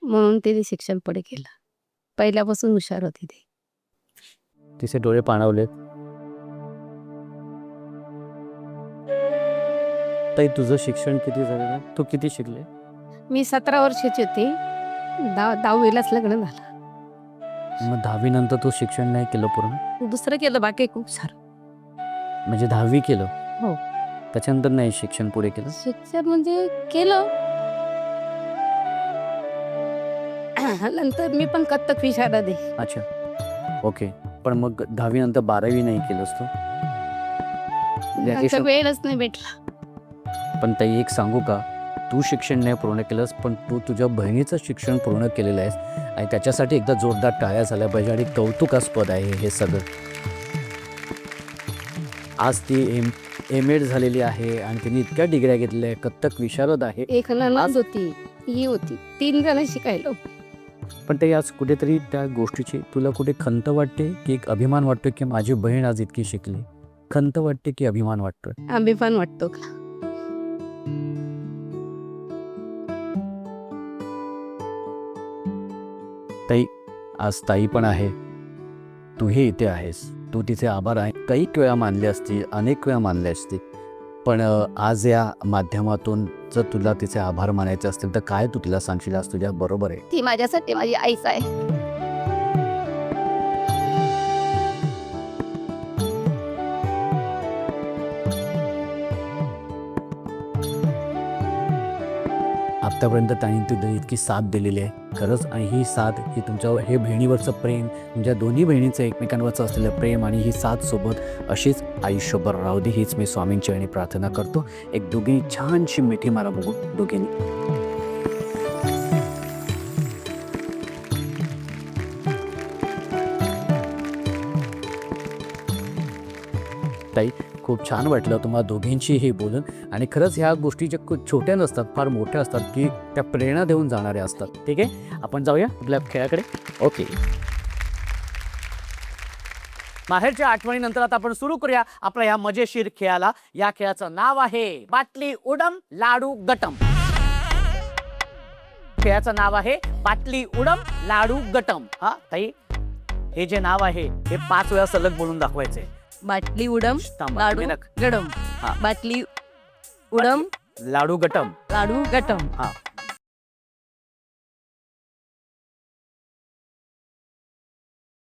म्हणून तिने शिक्षण पुढे केलं. पहिल्यापासून हुशार होती ती. तिचे डोळे पाणावले. ताई तुझं शिक्षण किती झालेलं? तू किती शिकले? मी 17 वर्षाची होती. 10वीलाच लग्न झालं. मग 10वी नंतर तू शिक्षण नाही केलं पूर्ण? दुसरं केलं बाकी खूप सारं. म्हणजे 10वी केलं? हो. त्याच्यानंतर नाही शिक्षण पुढे केलं? शिक्षण म्हणजे केलं. नंतर मी पण कथ्थक विशारद आहे. अच्छा, ओके. पण मग 10वी नंतर 12वी नाही केलंस तू? नंतर वेळच नाही भेटला. पण ताई एक सांगू का, तू शिक्षण नाही पूर्ण केलंस, पण तू तुझ्या बहिणीचं शिक्षण पूर्ण केलेलं आहेस आणि त्याच्यासाठी एकदा जोरदार टाळ्या झाल्या पाहिजे आणि कौतुकास्पद आहे हे सगळं. आज ती एम.एड झालेली आहे आणि तिने इतक्या डिग्र्या घेतल्या आहे, कथ्थक विशारद आहे. एक नणंद होती, ही होती, 3 जण शिकायला. पण ते आज कुठेतरी त्या गोष्टीची तुला कुठे खंत वाटते की एक अभिमान वाटतो की माझी बहीण आज इतकी शिकली? खंत वाटते की अभिमान वाटतोय? अभिमान वाटतो का? ताई, आज ताई पण आहे, तूही इथे आहेस. तू तिचे आभार आहे काही वेळा मानले असतील, अनेक वेळा मानले असतील, पण आज या माध्यमातून जर तुला तिचे आभार मानायचे असतील तर काय तू तिला सांगशील? आज तुझ्या बरोबर आहे. ती माझ्यासाठी माझी आईच आहे. आत्तापर्यंत ताईंनी तुला इतकी साथ दिलेली आहे खरंच, आणि ही साथ ही हे बहिणीवरचं प्रेम, तुमच्या दोन्ही बहिणीचं एकमेकांवरचं असलेलं प्रेम आणि ही साथ सोबत अशीच आयुष्यभर राहू दे हीच मी स्वामींची आणि प्रार्थना करतो. एक दोघी छानशी मिठी मारा बघू दोघींनी. ताई, खूप छान वाटलं तुम्हाला दोघींशीही बोलून, आणि खरंच ह्या गोष्टी ज्या खूप छोट्या नसतात, फार मोठ्या असतात की त्या प्रेरणा देऊन जाणाऱ्या असतात. ठीक आहे, आपण जाऊया आपल्या खेळाकडे. ओके, माहेरच्या आठवणीनंतर आता आपण सुरू करूया आपल्या या मजेशीर खेळाला. या खेळाचं नाव आहे बाटली उडम लाडू गटम. खेळाचं नाव आहे बाटली उडम लाडू गटम. हा ताई, हे जे नाव आहे हे 5 वेळा सलग बोलून दाखवायचे. बाटली उडम लाडू गडम. बाटली उडम लाडू गटम. लाडू गटम. हा,